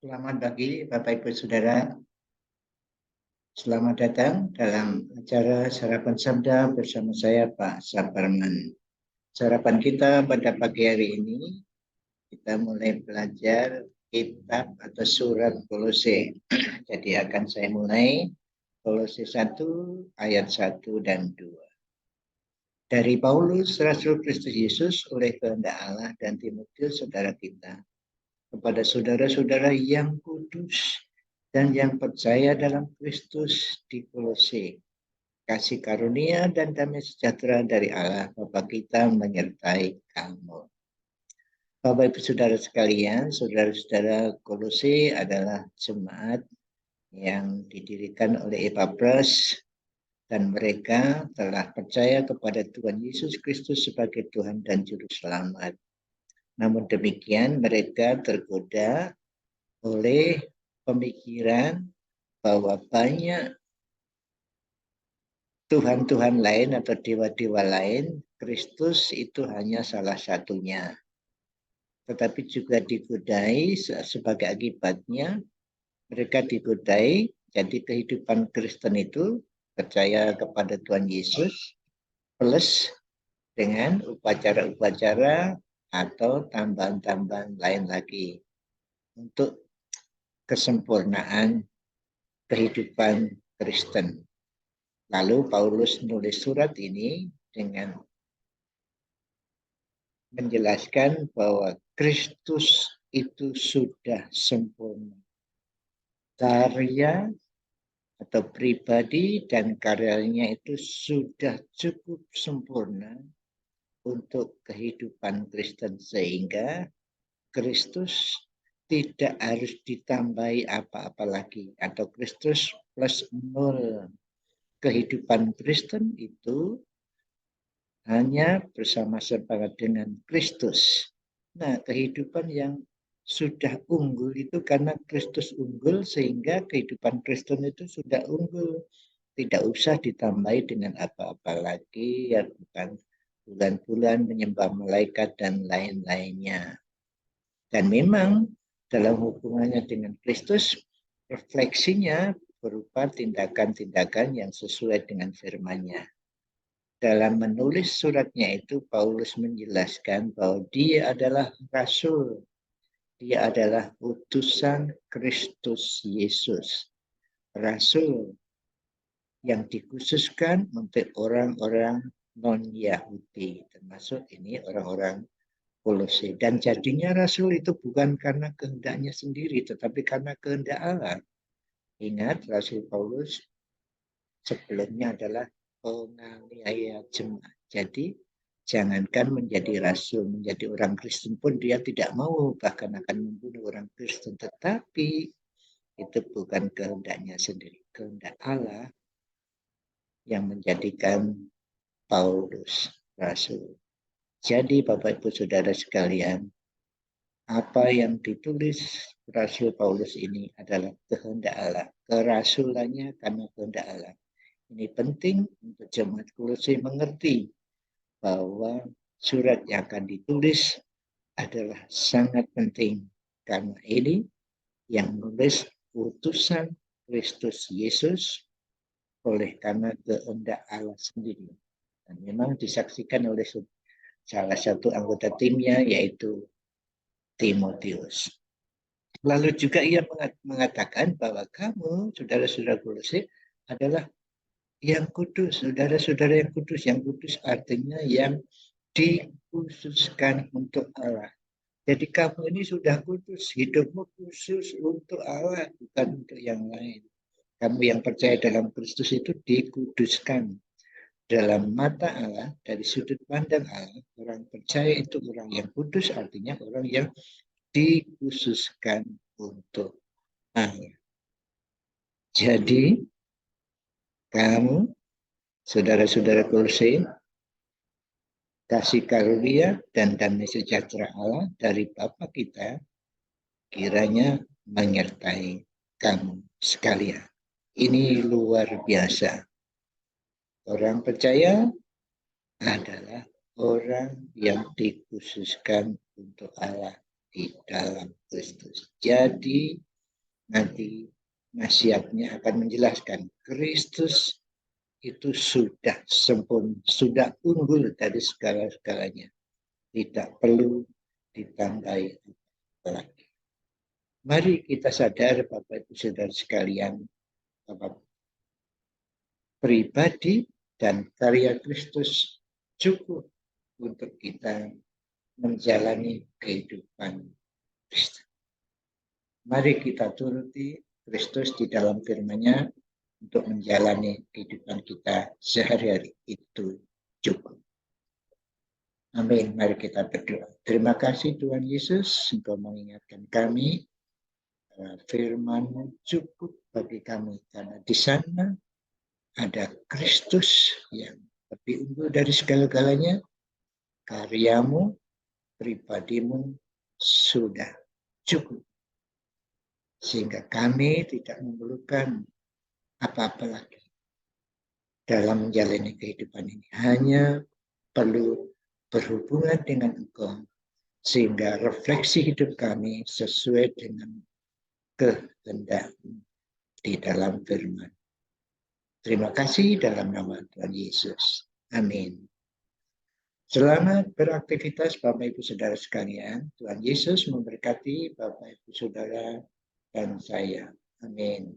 Selamat pagi Bapak Ibu Saudara. Selamat datang dalam acara Sarapan Sabda bersama saya Pak Saparman. Sarapan kita pada pagi hari ini, kita mulai belajar kitab atau surat Kolose. Jadi akan saya mulai Kolose 1 ayat 1 dan 2. Dari Paulus, Rasul Kristus Yesus oleh kehendak Allah dan Timotius saudara kita, kepada saudara-saudara yang kudus dan yang percaya dalam Kristus di Kolose. Kasih karunia dan damai sejahtera dari Allah Bapa kita menyertai kamu. Bapak Ibu Saudara sekalian, saudara-saudara Kolose adalah jemaat yang didirikan oleh Epapras dan mereka telah percaya kepada Tuhan Yesus Kristus sebagai Tuhan dan Juru Selamat. Namun demikian mereka tergoda oleh pemikiran bahwa banyak Tuhan-Tuhan lain atau dewa-dewa lain, Kristus itu hanya salah satunya. Tetapi juga digodai sebagai akibatnya, mereka digodai, jadi kehidupan Kristen itu percaya kepada Tuhan Yesus, plus dengan upacara-upacara atau tambahan-tambahan lain lagi untuk kesempurnaan kehidupan Kristen. Lalu Paulus menulis surat ini dengan menjelaskan bahwa Kristus itu sudah sempurna. Karya atau pribadi dan karyanya itu sudah cukup sempurna untuk kehidupan Kristen, sehingga Kristus tidak harus ditambahi apa-apa lagi, atau Kristus plus nol. Kehidupan Kristen itu hanya bersama-sama dengan Kristus. Nah, kehidupan yang sudah unggul itu karena Kristus unggul, sehingga kehidupan Kristen itu sudah unggul. Tidak usah ditambahi dengan apa-apa lagi, ya bukan bulan-bulan menyembah malaikat dan lain-lainnya. Dan memang dalam hubungannya dengan Kristus, refleksinya berupa tindakan-tindakan yang sesuai dengan firman-Nya. Dalam menulis suratnya itu, Paulus menjelaskan bahwa dia adalah rasul, dia adalah utusan Kristus Yesus, rasul yang dikhususkan untuk orang-orang non-Yahudi, termasuk ini orang-orang Kolose. Dan jadinya rasul itu bukan karena kehendaknya sendiri, tetapi karena kehendak Allah. Ingat, Rasul Paulus sebelumnya adalah penganiaya jemaat. Jadi, jangankan menjadi rasul, menjadi orang Kristen pun dia tidak mau, bahkan akan membunuh orang Kristen. Tetapi itu bukan kehendaknya sendiri, kehendak Allah yang menjadikan Paulus rasul. Jadi Bapak Ibu Saudara sekalian, apa yang ditulis Rasul Paulus ini adalah kehendak Allah. Kerasulannya karena kehendak Allah. Ini penting untuk jemaat Kolose mengerti bahwa surat yang akan ditulis adalah sangat penting. Karena ini yang menulis utusan Kristus Yesus oleh karena kehendak Allah sendiri. Dan memang disaksikan oleh salah satu anggota timnya, yaitu Timotius. Lalu juga ia mengatakan bahwa kamu, saudara-saudara Kolose, adalah yang kudus, saudara-saudara yang kudus. Yang kudus artinya yang dikhususkan untuk Allah. Jadi kamu ini sudah kudus, hidupmu khusus untuk Allah, bukan untuk yang lain. Kamu yang percaya dalam Kristus itu dikuduskan. Dalam mata Allah, dari sudut pandang Allah, orang percaya itu orang yang kudus, artinya orang yang dikhususkan untuk Allah. Jadi, kamu, saudara-saudara Kolose, kasih karunia dan damai sejahtera Allah dari Bapa kita kiranya menyertai kamu sekalian. Ini luar biasa. Orang percaya adalah orang yang dikhususkan untuk Allah di dalam Kristus. Jadi nanti nasihatnya akan menjelaskan Kristus itu sudah sempurna, sudah unggul dari segala-galanya. Tidak perlu ditambahi lagi. Mari kita sadar, Bapak Ibu Saudara sekalian, bahwa pribadi dan karya Kristus cukup untuk kita menjalani kehidupan Kristen. Mari kita turuti Kristus di dalam firman-Nya untuk menjalani kehidupan kita sehari-hari. Itu cukup. Amin. Mari kita berdoa. Terima kasih Tuhan Yesus Engkau mengingatkan kami firman-Mu cukup bagi kami karena di sana ada Kristus yang lebih unggul dari segala-galanya. Karyamu, pribadimu sudah cukup. Sehingga kami tidak memerlukan apa-apa lagi dalam menjalani kehidupan ini. Hanya perlu berhubungan dengan Engkau. Sehingga refleksi hidup kami sesuai dengan kehendak di dalam firman. Terima kasih dalam nama Tuhan Yesus. Amin. Selamat beraktivitas Bapak Ibu Saudara sekalian. Tuhan Yesus memberkati Bapak Ibu Saudara dan saya. Amin.